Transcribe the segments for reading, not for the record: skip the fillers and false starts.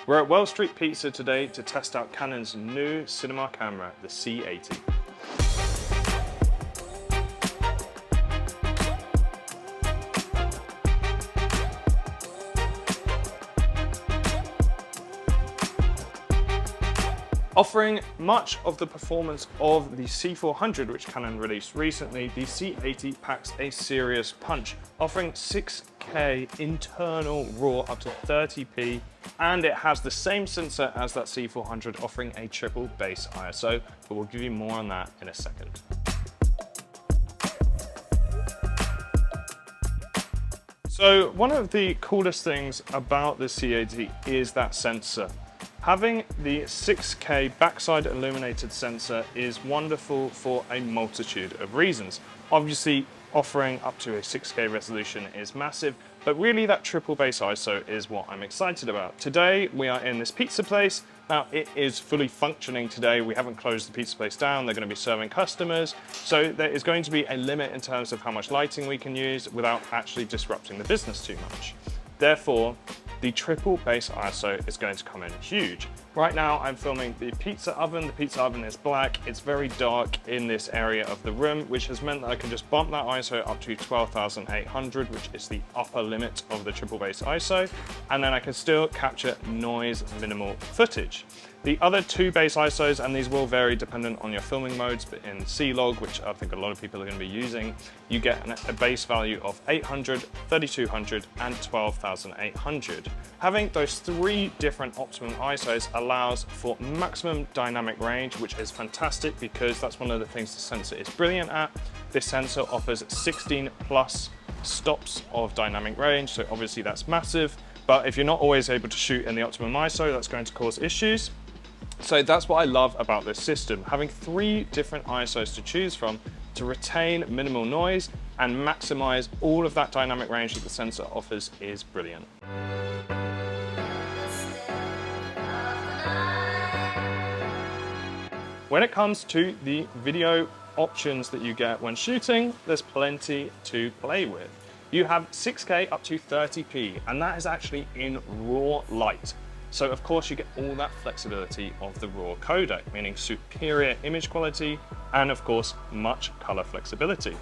We're at Well Street Pizza today to test out Canon's new cinema camera, the C80. Offering much of the performance of the C400, which Canon released recently, the C80 packs a serious punch, offering 6K internal RAW up to 30p, and it has the same sensor as that C400, offering a triple base ISO, but we'll give you more on that in a second. So one of the coolest things about the C80 is that sensor. Having the 6K backside illuminated sensor is wonderful for a multitude of reasons. Obviously, offering up to a 6K resolution is massive, but really that triple base ISO is what I'm excited about. Today, we are in this pizza place. Now, it is fully functioning today. We haven't closed the pizza place down. They're going to be serving customers. So there is going to be a limit in terms of how much lighting we can use without actually disrupting the business too much. Therefore, the triple base ISO is going to come in huge. Right now I'm filming the pizza oven. The pizza oven is black. It's very dark in this area of the room, which has meant that I can just bump that ISO up to 12,800, which is the upper limit of the triple base ISO. And then I can still capture noise minimal footage. The other two base ISOs, and these will vary dependent on your filming modes, but in C-Log, which I think a lot of people are going to be using, you get a base value of 800, 3200, and 12,800. Having those three different optimum ISOs allows for maximum dynamic range, which is fantastic because that's one of the things the sensor is brilliant at. This sensor offers 16 plus stops of dynamic range, so obviously that's massive. But if you're not always able to shoot in the optimum ISO, that's going to cause issues. So that's what I love about this system, having three different ISOs to choose from to retain minimal noise and maximize all of that dynamic range that the sensor offers is brilliant. When it comes to the video options that you get when shooting, there's plenty to play with. You have 6K up to 30p, and that is actually in raw light. So of course you get all that flexibility of the raw codec, meaning superior image quality and of course much color flexibility.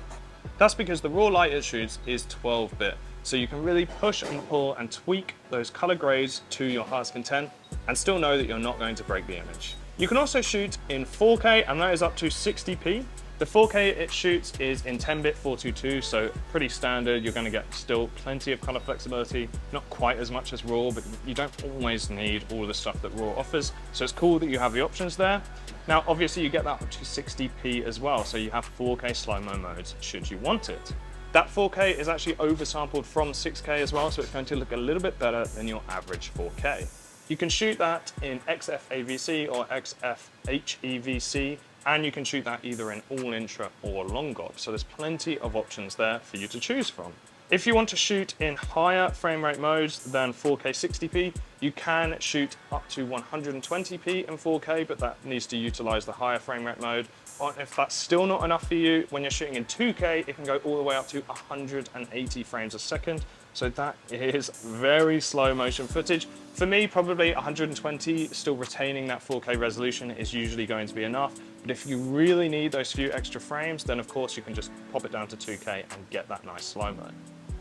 That's because the raw light it shoots is 12-bit. So you can really push and pull and tweak those color grades to your heart's content and still know that you're not going to break the image. You can also shoot in 4K, and that is up to 60p. The 4K it shoots is in 10-bit 422, so pretty standard. You're going to get still plenty of color flexibility, not quite as much as RAW, but you don't always need all the stuff that RAW offers. So it's cool that you have the options there. Now, obviously you get that up to 60p as well, so you have 4K slow-mo modes should you want it. That 4K is actually oversampled from 6K as well, so it's going to look a little bit better than your average 4K. You can shoot that in XFAVC or XFHEVC, and you can shoot that either in all intra or long GOP. So there's plenty of options there for you to choose from. If you want to shoot in higher frame rate modes than 4K 60p, you can shoot up to 120p in 4K, but that needs to utilize the higher frame rate mode. Or if that's still not enough for you, when you're shooting in 2K, it can go all the way up to 180 frames a second. So that is very slow motion footage. For me, probably 120, still retaining that 4K resolution is usually going to be enough. But if you really need those few extra frames, then of course you can just pop it down to 2K and get that nice slow-mo.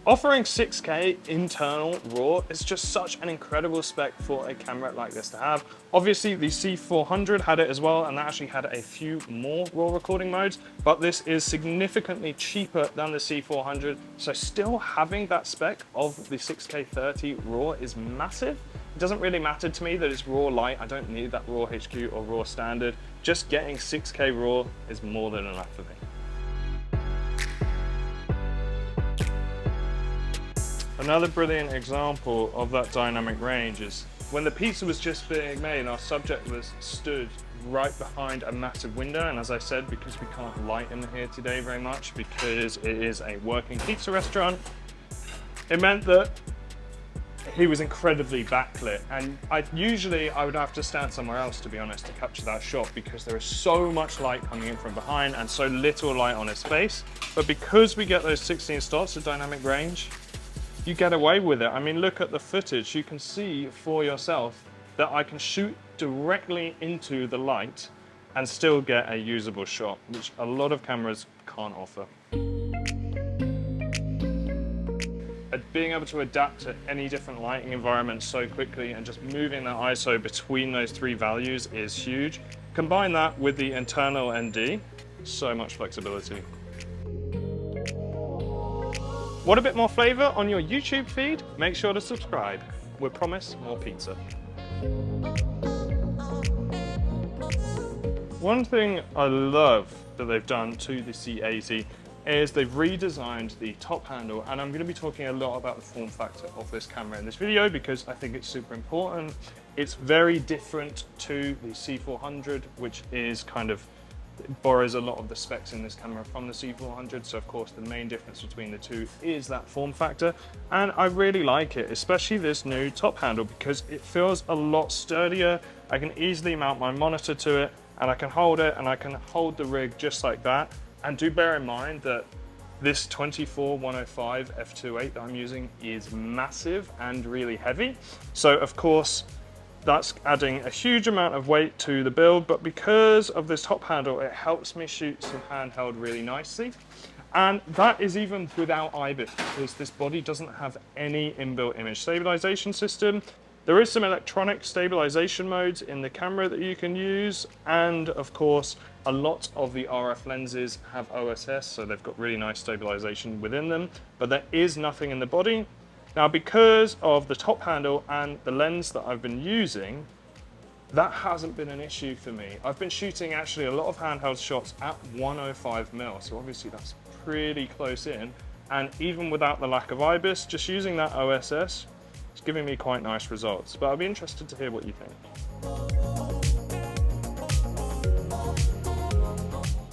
Offering 6K internal RAW is just such an incredible spec for a camera like this to have. Obviously the C400 had it as well, and that actually had a few more RAW recording modes, but this is significantly cheaper than the C400. So still having that spec of the 6K 30 RAW is massive. It doesn't really matter to me that it's RAW light. I don't need that RAW HQ or RAW standard. Just getting 6K RAW is more than enough for me. Another brilliant example of that dynamic range is when the pizza was just being made, our subject was stood right behind a massive window, and as I said, because we can't light in here today very much because it is a working pizza restaurant, it meant that he was incredibly backlit, and I would have to stand somewhere else, to be honest, to capture that shot because there is so much light coming in from behind and so little light on his face. But because we get those 16 stops of dynamic range, you get away with it. I mean, look at the footage. You can see for yourself that I can shoot directly into the light and still get a usable shot, which a lot of cameras can't offer. Being able to adapt to any different lighting environment so quickly and just moving that ISO between those three values is huge. Combine that with the internal ND, so much flexibility. Want a bit more flavor on your YouTube feed? Make sure to subscribe. We promise more pizza. One thing I love that they've done to the C80 is they've redesigned the top handle, and I'm going to be talking a lot about the form factor of this camera in this video because I think it's super important. It's very different to the C400, which is kind of, it borrows a lot of the specs in this camera from the C400, so of course the main difference between the two is that form factor, and I really like it, especially this new top handle, because it feels a lot sturdier. I can easily mount my monitor to it, and I can hold it, and I can hold the rig just like that. And do bear in mind that this 24-105 f2.8 that I'm using is massive and really heavy. So of course, that's adding a huge amount of weight to the build, but because of this top handle, it helps me shoot some handheld really nicely. And that is even without IBIS, because this body doesn't have any inbuilt image stabilization system. There is some electronic stabilization modes in the camera that you can use, and of course, a lot of the RF lenses have OSS, so they've got really nice stabilization within them, but there is nothing in the body. Now, because of the top handle and the lens that I've been using, that hasn't been an issue for me. I've been shooting actually a lot of handheld shots at 105mm, so obviously that's pretty close in, and even without the lack of IBIS, just using that OSS, it's giving me quite nice results, but I'll be interested to hear what you think.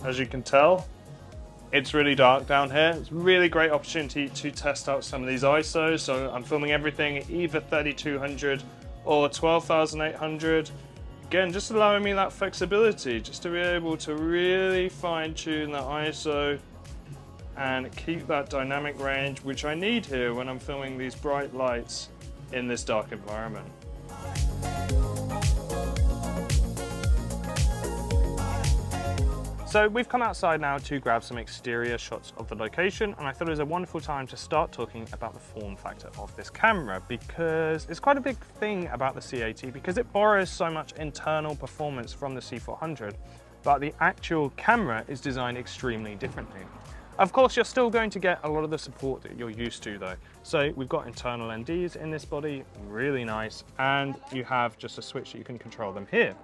As you can tell, it's really dark down here. It's a really great opportunity to test out some of these ISOs. So I'm filming everything at either 3200 or 12,800. Again, just allowing me that flexibility, just to be able to really fine tune the ISO and keep that dynamic range, which I need here when I'm filming these bright lights in this dark environment. So we've come outside now to grab some exterior shots of the location, and I thought it was a wonderful time to start talking about the form factor of this camera, because it's quite a big thing about the C80 because it borrows so much internal performance from the C400, but the actual camera is designed extremely differently. Of course, you're still going to get a lot of the support that you're used to though. So we've got internal NDs in this body, really nice, and you have just a switch that you can control them here.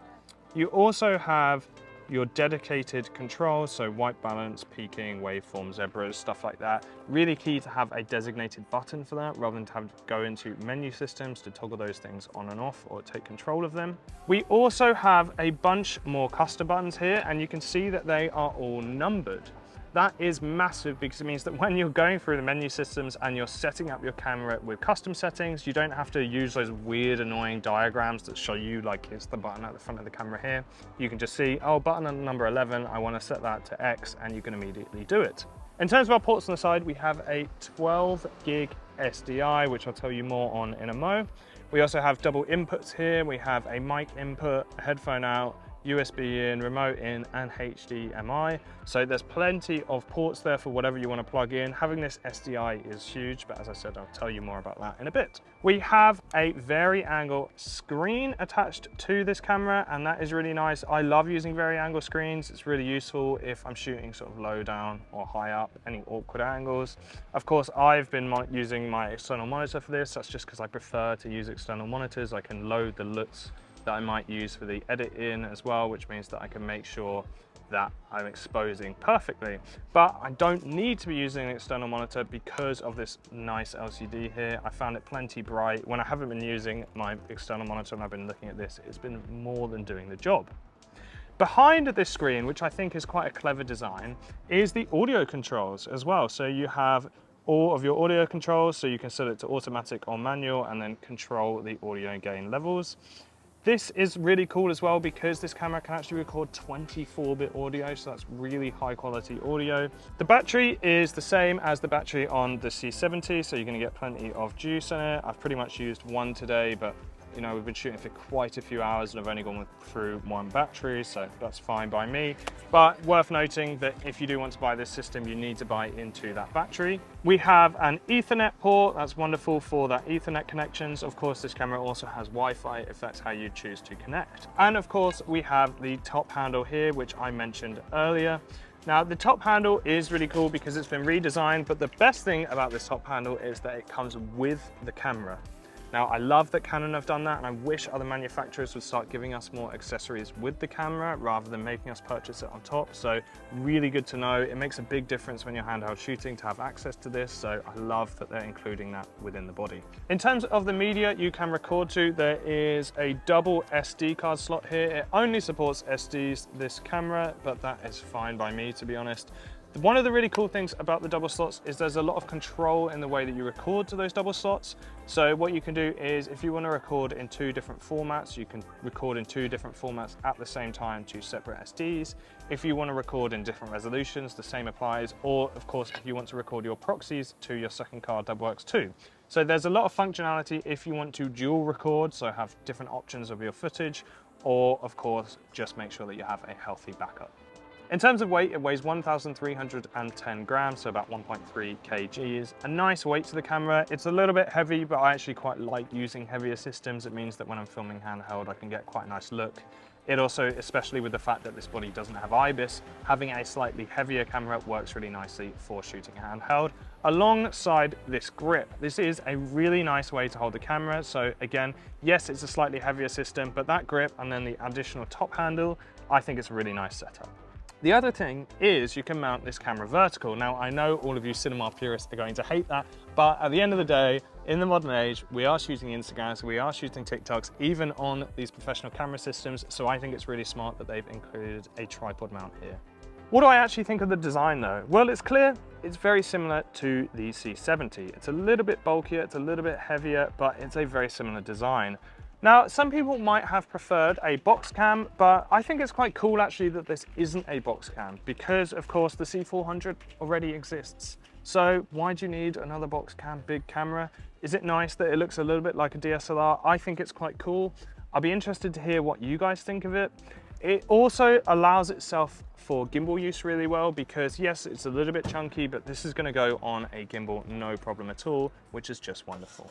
You also have your dedicated controls, so white balance, peaking, waveform, zebras, stuff like that. Really key to have a designated button for that rather than to have to go into menu systems to toggle those things on and off or take control of them. We also have a bunch more custom buttons here, and you can see that they are all numbered. That is massive because it means that when you're going through the menu systems and you're setting up your camera with custom settings, you don't have to use those weird annoying diagrams that show you like here's the button at the front of the camera here. You can just see, oh, button number 11, I want to set that to X, and you can immediately do it. In terms of our ports on the side, we have a 12 gig SDI, which I'll tell you more on in a mo. We also have double inputs here. We have a mic input, a headphone out, USB in, remote in, and HDMI. So there's plenty of ports there for whatever you want to plug in. Having this SDI is huge, but as I said, I'll tell you more about that in a bit. We have a vari-angle screen attached to this camera, and that is really nice. I love using vari-angle screens. It's really useful if I'm shooting sort of low down or high up, any awkward angles. Of course, I've been using my external monitor for this. That's just because I prefer to use external monitors. I can load the LUTs that I might use for the edit in as well, which means that I can make sure that I'm exposing perfectly. But I don't need to be using an external monitor because of this nice LCD here. I found it plenty bright. When I haven't been using my external monitor and I've been looking at this, it's been more than doing the job. Behind this screen, which I think is quite a clever design, is the audio controls as well. So you have all of your audio controls, so you can set it to automatic or manual and then control the audio gain levels. This is really cool as well because this camera can actually record 24-bit audio, so that's really high quality audio. The battery is the same as the battery on the C70, so you're going to get plenty of juice in it. I've pretty much used one today, but You know, we've been shooting for quite a few hours and I've only gone through one battery, so that's fine by me. But worth noting that if you do want to buy this system, you need to buy into that battery. We have an Ethernet port, that's wonderful for that Ethernet connections. Of course, this camera also has Wi-Fi if that's how you choose to connect. And of course, we have the top handle here, which I mentioned earlier. Now, the top handle is really cool because it's been redesigned, but the best thing about this top handle is that it comes with the camera. Now, I love that Canon have done that, and I wish other manufacturers would start giving us more accessories with the camera rather than making us purchase it on top. So really good to know. It makes a big difference when you're handheld shooting to have access to this. So I love that they're including that within the body. In terms of the media you can record to, there is a double SD card slot here. It only supports SDs, this camera, but that is fine by me, to be honest. One of the really cool things about the double slots is there's a lot of control in the way that you record to those double slots. So what you can do is if you want to record in 2 different formats, you can record in 2 different formats at the same time to separate SDs. If you want to record in different resolutions, the same applies. Or of course, if you want to record your proxies to your second card, that works too. So there's a lot of functionality if you want to dual record, so have different options of your footage, or of course, just make sure that you have a healthy backup. In terms of weight, it weighs 1,310 grams, so about 1.3 kgs. A nice weight to the camera. It's a little bit heavy, but I actually quite like using heavier systems. It means that when I'm filming handheld, I can get quite a nice look. It also, especially with the fact that this body doesn't have IBIS, having a slightly heavier camera works really nicely for shooting handheld. Alongside this grip, this is a really nice way to hold the camera. So again, yes, it's a slightly heavier system, but that grip and then the additional top handle, I think it's a really nice setup. The other thing is you can mount this camera vertical. Now, I know all of you cinema purists are going to hate that, but at the end of the day, in the modern age, we are shooting Instagrams, we are shooting TikToks, even on these professional camera systems, so I think it's really smart that they've included a tripod mount here. What do I actually think of the design though? Well, it's clear it's very similar to the C70. It's a little bit bulkier, it's a little bit heavier, but it's a very similar design. Now, some people might have preferred a box cam, but I think it's quite cool actually that this isn't a box cam because of course the C400 already exists. So why do you need another box cam big camera? Is it nice that it looks a little bit like a DSLR? I think it's quite cool. I'll be interested to hear what you guys think of it. It also allows itself for gimbal use really well because yes, it's a little bit chunky, but this is gonna go on a gimbal no problem at all, which is just wonderful.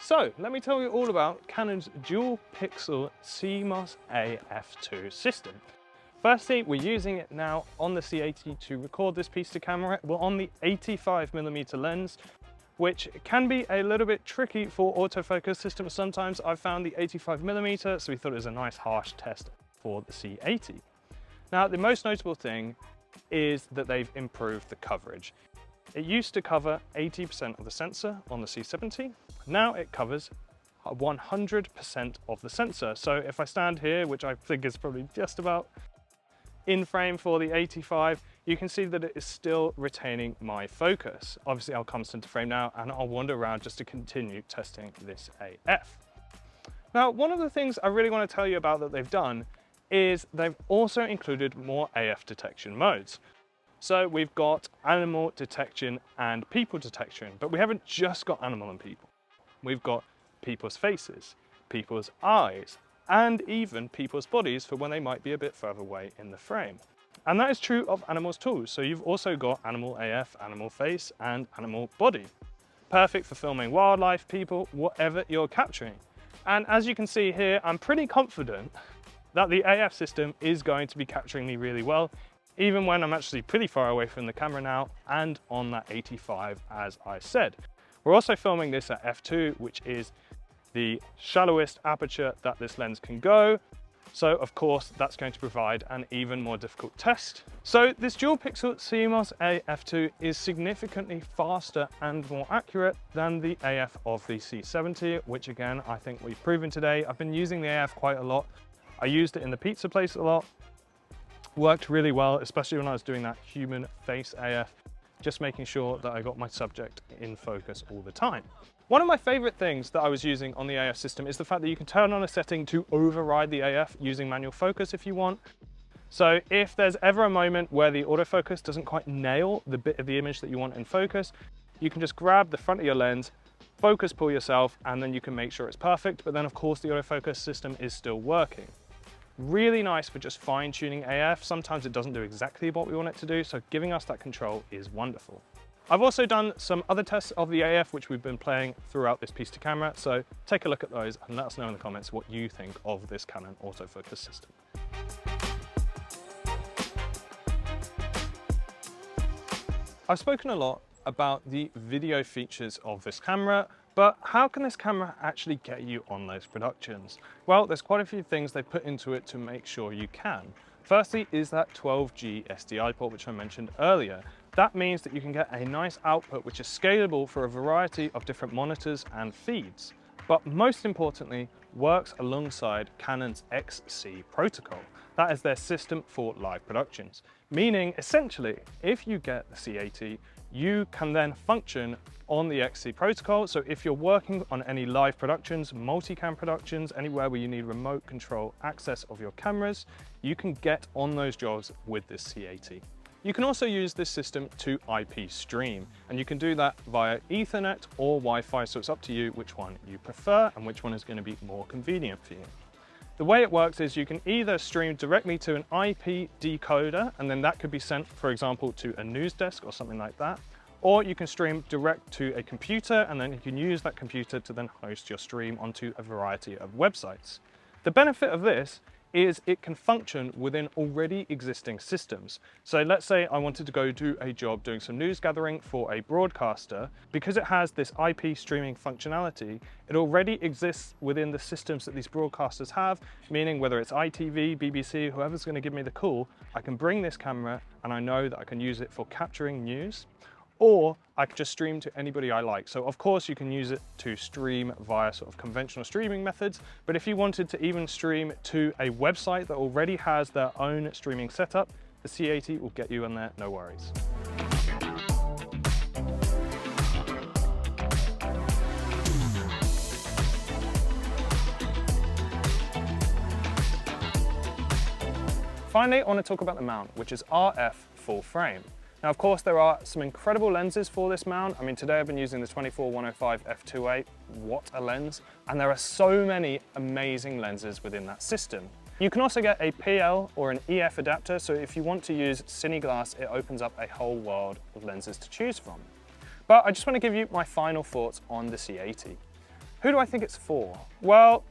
So let me tell you all about Canon's dual pixel CMOS AF2 system. Firstly, we're using it now on the C80 to record this piece to camera. We're on the 85mm lens, which can be a little bit tricky for autofocus systems. Sometimes I've found the 85mm, so we thought it was a nice harsh test for the C80. Now, the most notable thing is that they've improved the coverage. It used to cover 80% of the sensor on the C70. Now it covers 100% of the sensor. So if I stand here, which I think is probably just about in frame for the 85, you can see that it is still retaining my focus. Obviously I'll come into frame now and I'll wander around just to continue testing this AF. Now, one of the things I really want to tell you about that they've done is they've also included more AF detection modes. So we've got animal detection and people detection, but we haven't just got animal and people. We've got people's faces, people's eyes, and even people's bodies for when they might be a bit further away in the frame. And that is true of animals too. So you've also got animal AF, animal face, and animal body. Perfect for filming wildlife, people, whatever you're capturing. And as you can see here, I'm pretty confident that the AF system is going to be capturing me really well, even when I'm actually pretty far away from the camera now and on that 85, as I said. We're also filming this at f2, which is the shallowest aperture that this lens can go. So of course, that's going to provide an even more difficult test. So this dual pixel CMOS AF2 is significantly faster and more accurate than the AF of the C70, which again, I think we've proven today. I've been using the AF quite a lot. I used it in the pizza place a lot. Worked really well, especially when I was doing that human face AF, just making sure that I got my subject in focus all the time. One of my favorite things that I was using on the AF system is the fact that you can turn on a setting to override the AF using manual focus if you want. So if there's ever a moment where the autofocus doesn't quite nail the bit of the image that you want in focus, you can just grab the front of your lens, focus pull yourself, and then you can make sure it's perfect. But then of course the autofocus system is still working. Really nice for just fine tuning AF. Sometimes it doesn't do exactly what we want it to do, so giving us that control is wonderful. I've also done some other tests of the AF which we've been playing throughout this piece to camera, so take a look at those and let us know in the comments what you think of this Canon autofocus system. I've spoken a lot about the video features of this camera, but how can this camera actually get you on those productions? Well, there's quite a few things they put into it to make sure you can. Firstly is that 12G SDI port, which I mentioned earlier. That means that you can get a nice output which is scalable for a variety of different monitors and feeds. But most importantly, works alongside Canon's XC protocol. That is their system for live productions. Meaning, essentially, if you get the C80, you can then function on the XC protocol. So if you're working on any live productions, multicam productions, anywhere where you need remote control access of your cameras, you can get on those jobs with this C80. You can also use this system to IP stream, and you can do that via Ethernet or Wi-Fi, so it's up to you which one you prefer and which one is going to be more convenient for you. The way it works is you can either stream directly to an IP decoder, and then that could be sent, for example, to a news desk or something like that, or you can stream direct to a computer, and then you can use that computer to then host your stream onto a variety of websites. The benefit of this is it can function within already existing systems. So let's say I wanted to go do a job doing some news gathering for a broadcaster. Because it has this IP streaming functionality, it already exists within the systems that these broadcasters have, meaning whether it's ITV, BBC, whoever's going to give me the call, I can bring this camera and I know that I can use it for capturing news, or I can just stream to anybody I like. So of course you can use it to stream via sort of conventional streaming methods, but if you wanted to even stream to a website that already has their own streaming setup, the C80 will get you on there, no worries. Finally, I want to talk about the mount, which is RF full frame. Now, of course, there are some incredible lenses for this mount. I mean, today I've been using the 24-105 f2.8, what a lens. And there are so many amazing lenses within that system. You can also get a PL or an EF adapter, so if you want to use cine glass, it opens up a whole world of lenses to choose from. But I just want to give you my final thoughts on the C80. Who do I think it's for? Well,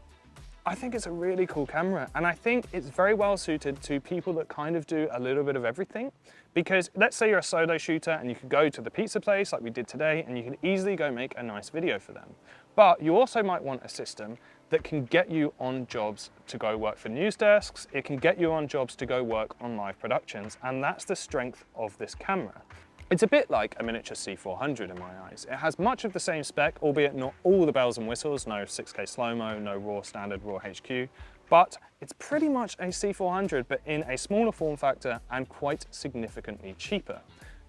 I think it's a really cool camera, and I think it's very well suited to people that kind of do a little bit of everything. Because let's say you're a solo shooter and you could go to the pizza place like we did today and you can easily go make a nice video for them. But you also might want a system that can get you on jobs to go work for news desks. It can get you on jobs to go work on live productions, and that's the strength of this camera. It's a bit like a miniature C400 in my eyes. It has much of the same spec, albeit not all the bells and whistles, no 6K slow-mo, no raw standard, raw HQ, but it's pretty much a C400, but in a smaller form factor and quite significantly cheaper.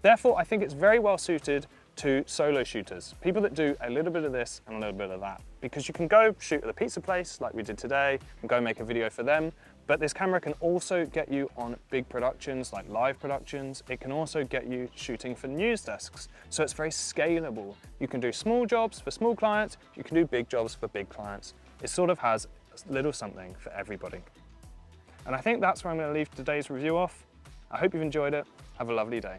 Therefore, I think it's very well suited to solo shooters, people that do a little bit of this and a little bit of that, because you can go shoot at the pizza place like we did today and go make a video for them. But this camera can also get you on big productions like live productions. It can also get you shooting for news desks. So it's very scalable. You can do small jobs for small clients. You can do big jobs for big clients. It sort of has a little something for everybody. And I think that's where I'm going to leave today's review off. I hope you've enjoyed it. Have a lovely day.